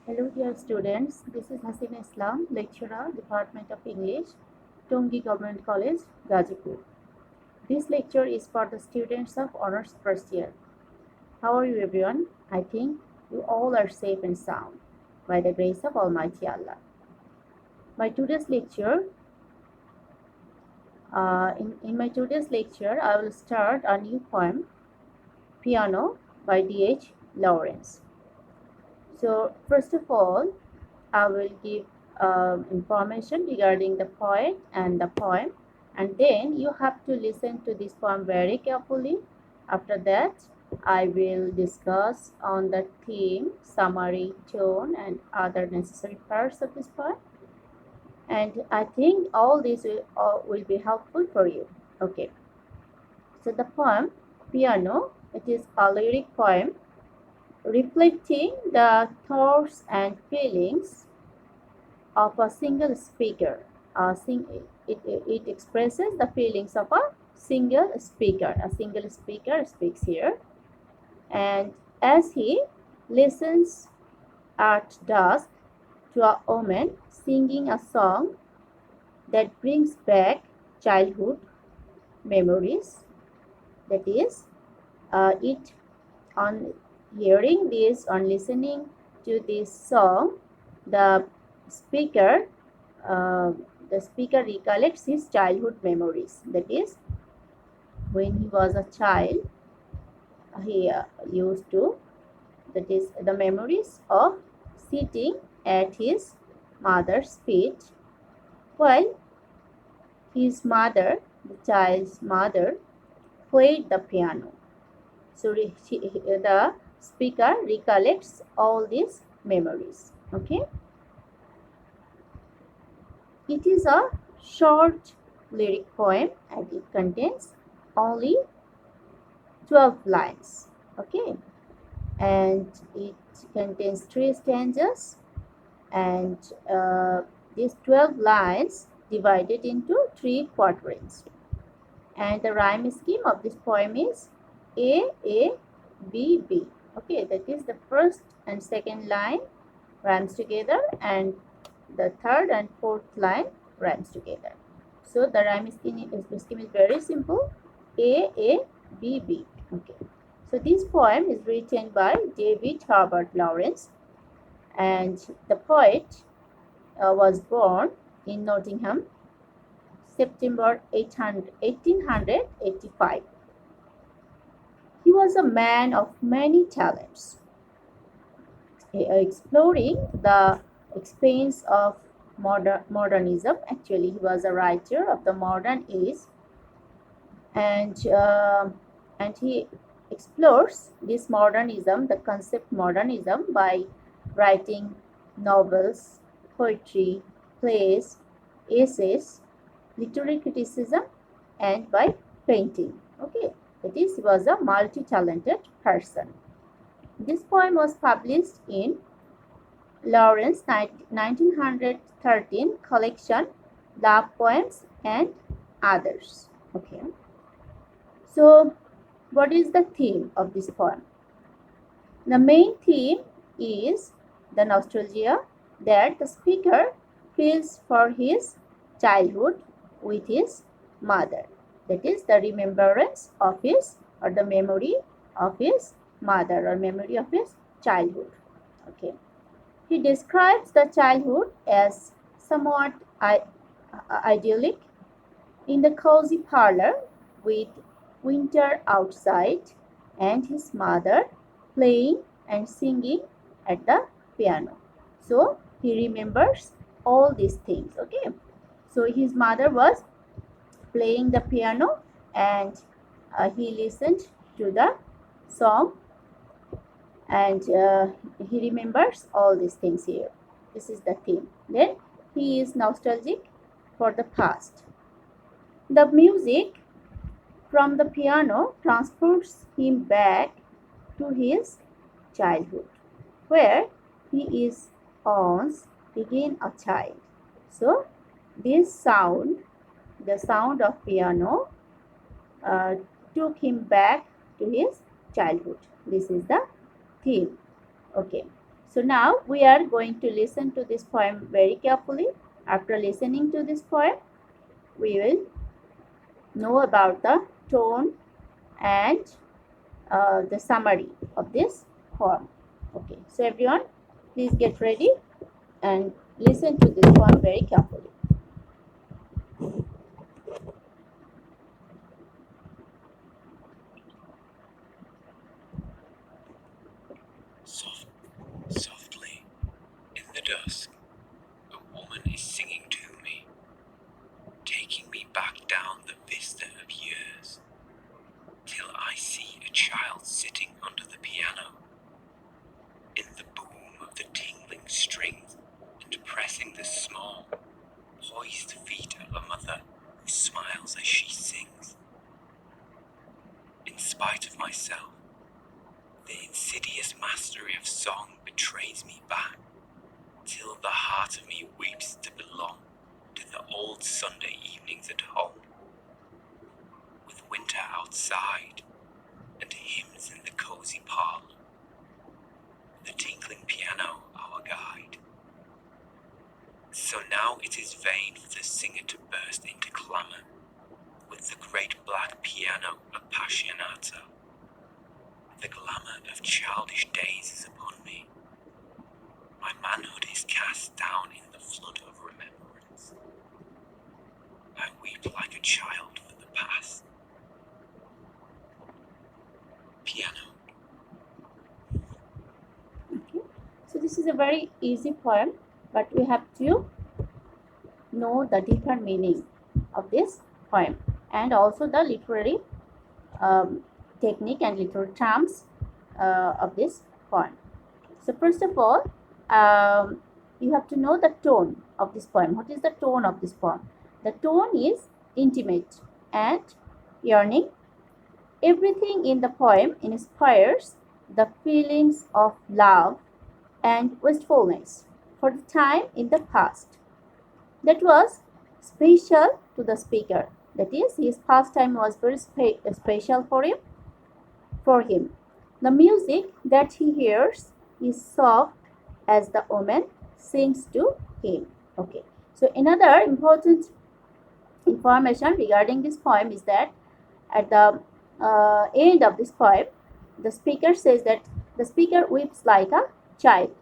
Hello dear students, this is Hasina Islam, lecturer, Department of English, Tongi Government College, Gazipur. This lecture is for the students of honors first year. How are you everyone? I think you all are safe and sound by the grace of Almighty Allah. My today's lecture, in my today's lecture, I will start a new poem, Piano by D.H. Lawrence. So first of all, I will give information regarding the poet and the poem, and then you have to listen to this poem very carefully. After that, I will discuss on the theme, summary, tone, and other necessary parts of this poem. And I think all these will be helpful for you. Okay. So the poem, Piano, it is a lyric poem reflecting the thoughts and feelings of a single speaker. It expresses the feelings of a single speaker. A single speaker speaks here, and as he listens at dusk to a woman singing a song that brings back childhood memories, that is, it on hearing this, on listening to this song, the speaker uh, the speaker recollects his childhood memories. That is, when he was a child, he used to, that is, the memories of sitting at his mother's feet while his mother, the child's mother, played the piano. So the speaker recollects all these memories. Okay. It is a short lyric poem and it contains only 12 lines. Okay, and it contains three stanzas, and these 12 lines divided into three quatrains. And the rhyme scheme of this poem is A, B, B. Okay, that is the first and second line rhymes together, and the third and fourth line rhymes together. So the rhyme scheme is very simple. A, B, B. Okay. So this poem is written by David Herbert Lawrence, and the poet was born in Nottingham, September 1885. He was a man of many talents, exploring the expanse of modernism. Actually, he was a writer of the modern age, and he explores this modernism, the concept modernism, by writing novels, poetry, plays, essays, literary criticism, and by painting. Okay, that is, he was a multi-talented person. This poem was published in Lawrence 1913 collection Love Poems and Others. Okay. So, what is the theme of this poem? The main theme is the nostalgia that the speaker feels for his childhood with his mother. That is the remembrance of his, or the memory of his mother, or memory of his childhood. Okay. He describes the childhood as somewhat idyllic in the cozy parlor with winter outside and his mother playing and singing at the piano. So he remembers all these things. Okay. So his mother was playing the piano, and he listened to the song, and he remembers all these things here. This is the theme. Then he is nostalgic for the past. The music from the piano transports him back to his childhood, where he is once again a child. So this sound, the sound of piano, uh, took him back to his childhood. This is the theme. Okay. So now we are going to listen to this poem very carefully. After listening to this poem, we will know about the tone and the summary of this poem. Okay, so everyone, please get ready and listen to this poem very carefully. Softly, in the dusk, a woman is singing to me, taking me back down the vista of years, till I see a child sitting under the piano, in the boom of the tingling strings and pressing the small, poised feet of a mother who smiles as she sings. In spite of myself, the insidious mastery of song betrays me back, till the heart of me weeps to belong to the old Sunday evenings at home, with winter outside and hymns in the cozy parlour, the tinkling piano our guide. So now it is vain for the singer to burst into clamour with the great black piano appassionata. The glamour of childish days is upon me. My manhood is cast down in the flood of remembrance. I weep like a child for the past. Piano. Okay, so this is a very easy poem, but we have to know the deeper meaning of this poem and also the literary technique and literary terms of this poem. So first of all, you have to know the tone of this poem. What is the tone of this poem? The tone is intimate and yearning. Everything in the poem inspires the feelings of love and wistfulness for the time in the past that was special to the speaker. That is, his pastime was very special for him. The music that he hears is soft as the woman sings to him. Okay. So another important information regarding this poem is that at the end of this poem, the speaker says that the speaker weeps like a child.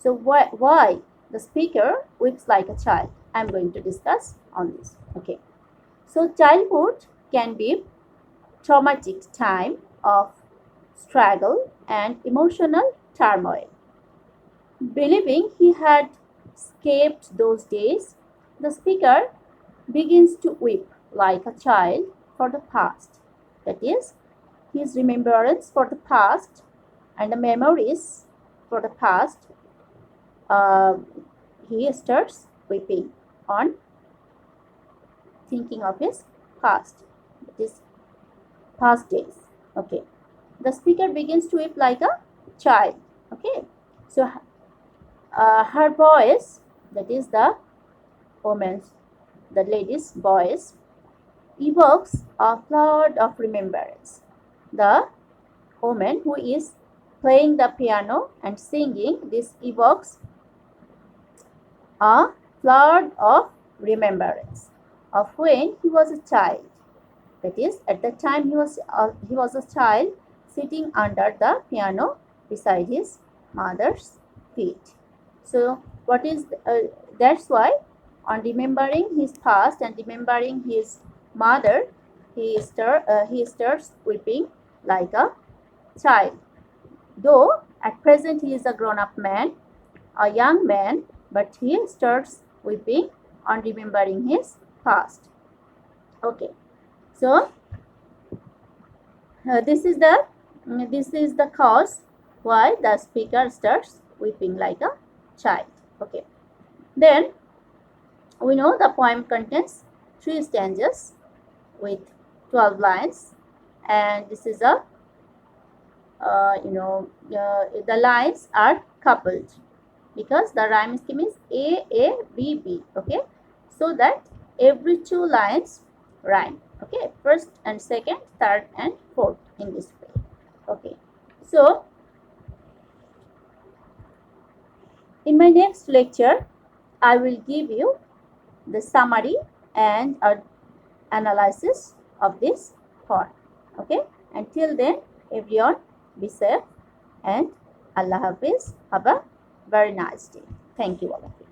So why the speaker weeps like a child? I'm going to discuss on this. Okay. So childhood can be traumatic time of struggle and emotional turmoil. Believing he had escaped those days, the speaker begins to weep like a child for the past. That is, his remembrance for the past and the memories for the past. Uh, he starts weeping on thinking of his past. That is, past days. Okay. The speaker begins to weep like a child. Okay. So her voice, that is the woman's, the lady's voice, evokes a flood of remembrance. The woman who is playing the piano and singing, this evokes a flood of remembrance of when he was a child. That is, at the time he was a child sitting under the piano beside his mother's feet. So, what is that's why on remembering his past and remembering his mother, he starts weeping like a child. Though at present he is a grown-up man, a young man, but he starts weeping on remembering his past. Okay, so this is the cause why the speaker starts weeping like a child. Okay, then we know the poem contains 3 stanzas with 12 lines, and this is a the lines are coupled because the rhyme scheme is A, B. Okay, so that every 2 lines rhyme. Okay, first and second, third and fourth in this way. Okay, so In my next lecture, I will give you the summary and analysis of this poem. Okay, until then, everyone be safe and Allah Hafiz. Have a very nice day. Thank you all of you.